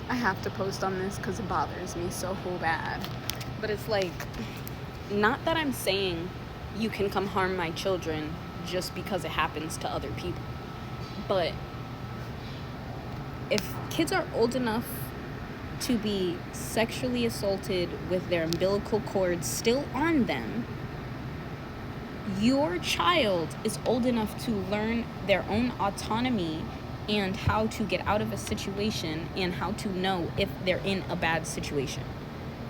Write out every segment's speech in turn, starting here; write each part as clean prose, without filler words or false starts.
I have to post on this because it bothers me so bad. But it's like, not that I'm saying you can come harm my children just because it happens to other people. But if kids are old enough to be sexually assaulted with their umbilical cord still on them, your child is old enough to learn their own autonomy and how to get out of a situation and how to know if they're in a bad situation.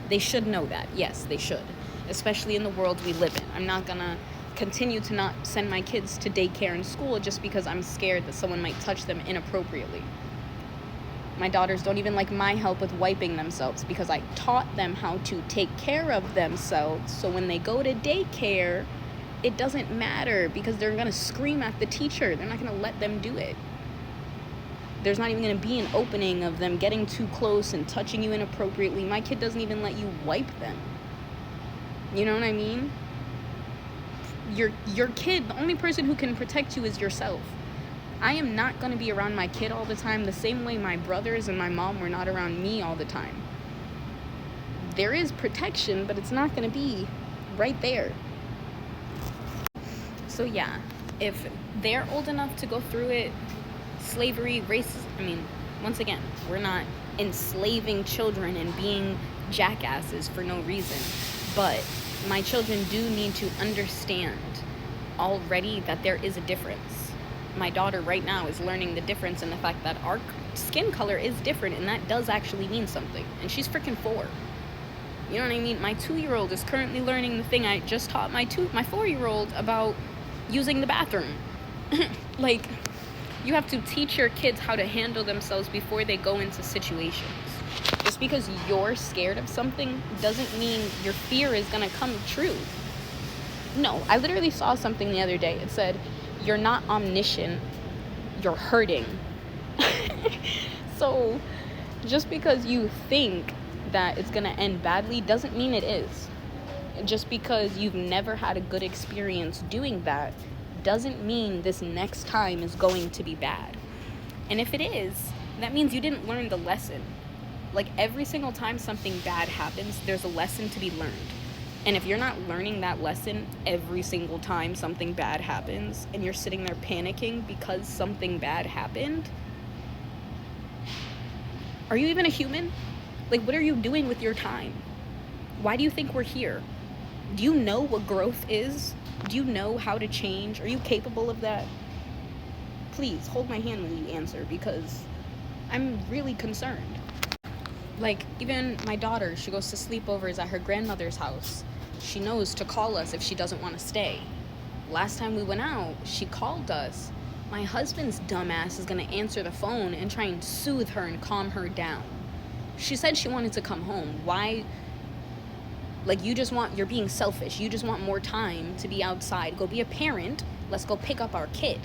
They should know that. Yes, they should. Especially in the world we live in. I'm not gonna continue to not send my kids to daycare and school just because I'm scared that someone might touch them inappropriately. My daughters don't even like my help with wiping themselves because I taught them how to take care of themselves. So when they go to daycare, it doesn't matter because they're going to scream at the teacher. They're not going to let them do it. There's not even going to be an opening of them getting too close and touching you inappropriately. My kid doesn't even let you wipe them. You know what I mean? Your kid, the only person who can protect you is yourself. I am not going to be around my kid all the time the same way my brothers and my mom were not around me all the time. There is protection, but it's not going to be right there. So yeah, if they're old enough to go through it, slavery, racism, once again, we're not enslaving children and being jackasses for no reason. But my children do need to understand already that there is a difference. My daughter right now is learning the difference in the fact that our skin color is different, and that does actually mean something. And she's freaking 4. You know what I mean? My 2-year-old is currently learning the thing I just taught my 4-year-old about using the bathroom. Like, you have to teach your kids how to handle themselves before they go into situations. Just because you're scared of something doesn't mean your fear is gonna come true. No, I literally saw something the other day. It said, you're not omniscient, you're hurting. So just because you think that it's gonna end badly doesn't mean it is. Just because you've never had a good experience doing that doesn't mean this next time is going to be bad. And if it is, that means you didn't learn the lesson. Like, every single time something bad happens, there's a lesson to be learned. And if you're not learning that lesson every single time something bad happens, and you're sitting there panicking because something bad happened, are you even a human? Like, what are you doing with your time? Why do you think we're here? Do you know what growth is? Do you know how to change? Are you capable of that? Please, hold my hand when you answer, because I'm really concerned. Like, even my daughter, she goes to sleepovers at her grandmother's house. She knows to call us if she doesn't want to stay. Last time we went out, she called us. My husband's dumbass is going to answer the phone and try and soothe her and calm her down. She said she wanted to come home. Why? Like, you're being selfish. You just want more time to be outside. Go be a parent. Let's go pick up our kid.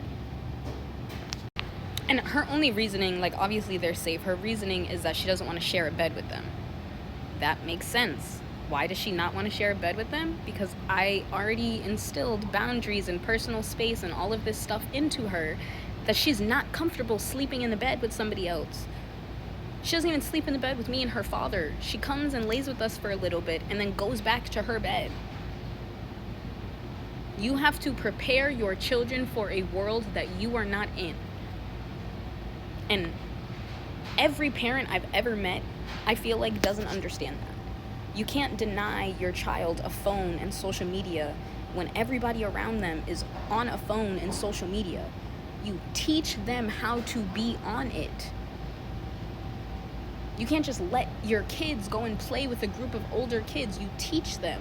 And her only reasoning, like, obviously they're safe. Her reasoning is that she doesn't want to share a bed with them. That makes sense. Why does she not want to share a bed with them? Because I already instilled boundaries and personal space and all of this stuff into her that she's not comfortable sleeping in the bed with somebody else. She doesn't even sleep in the bed with me and her father. She comes and lays with us for a little bit and then goes back to her bed. You have to prepare your children for a world that you are not in. And every parent I've ever met, I feel like, doesn't understand that. You can't deny your child a phone and social media when everybody around them is on a phone and social media. You teach them how to be on it. You can't just let your kids go and play with a group of older kids. You teach them.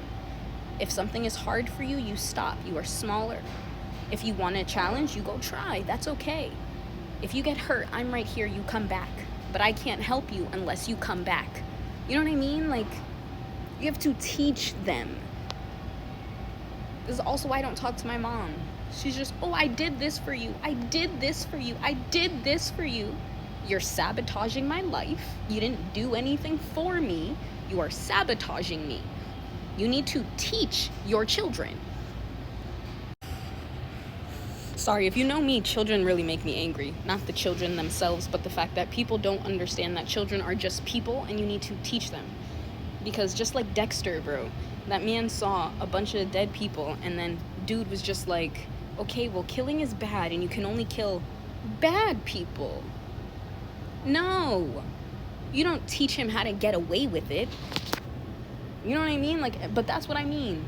If something is hard for you, you stop. You are smaller. If you want a challenge, you go try. That's okay. If you get hurt, I'm right here. You come back. But I can't help you unless you come back. You know what I mean? Like, you have to teach them. This is also why I don't talk to my mom. She's just, oh, I did this for you. I did this for you. I did this for you. You're sabotaging my life. You didn't do anything for me. You are sabotaging me. You need to teach your children. Sorry, if you know me, children really make me angry. Not the children themselves, but the fact that people don't understand that children are just people and you need to teach them. Because just like Dexter, bro, that man saw a bunch of dead people and then dude was just like, okay, well, killing is bad and you can only kill bad people. No. You don't teach him how to get away with it. You know what I mean? Like, but that's what I mean.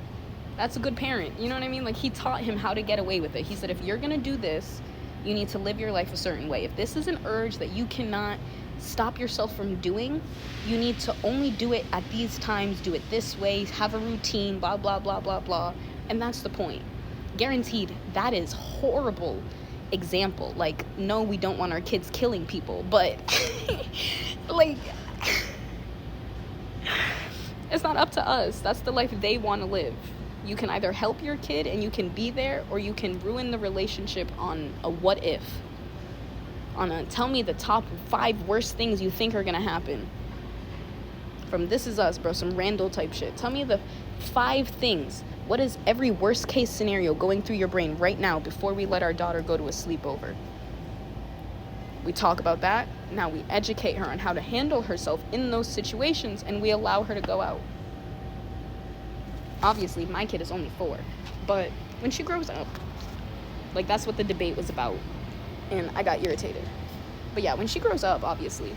That's a good parent. You know what I mean? Like, he taught him how to get away with it. He said, if you're going to do this, you need to live your life a certain way. If this is an urge that you cannot stop yourself from doing, you need to only do it at these times, do it this way, have a routine, blah, blah, blah, blah, blah. And that's the point. Guaranteed, that is horrible example. Like, no, we don't want our kids killing people, but like, it's not up to us. That's the life they want to live. You can either help your kid and you can be there, or you can ruin the relationship on a what if. On a tell me the top 5 worst things you think are gonna happen. From This Is Us, bro, some Randall type shit. Tell me the 5 things. What is every worst case scenario going through your brain right now before we let our daughter go to a sleepover? We talk about that. Now we educate her on how to handle herself in those situations, and we allow her to go out. Obviously, my kid is only 4, but when she grows up, like, that's what the debate was about, and I got irritated. But yeah, when she grows up, obviously,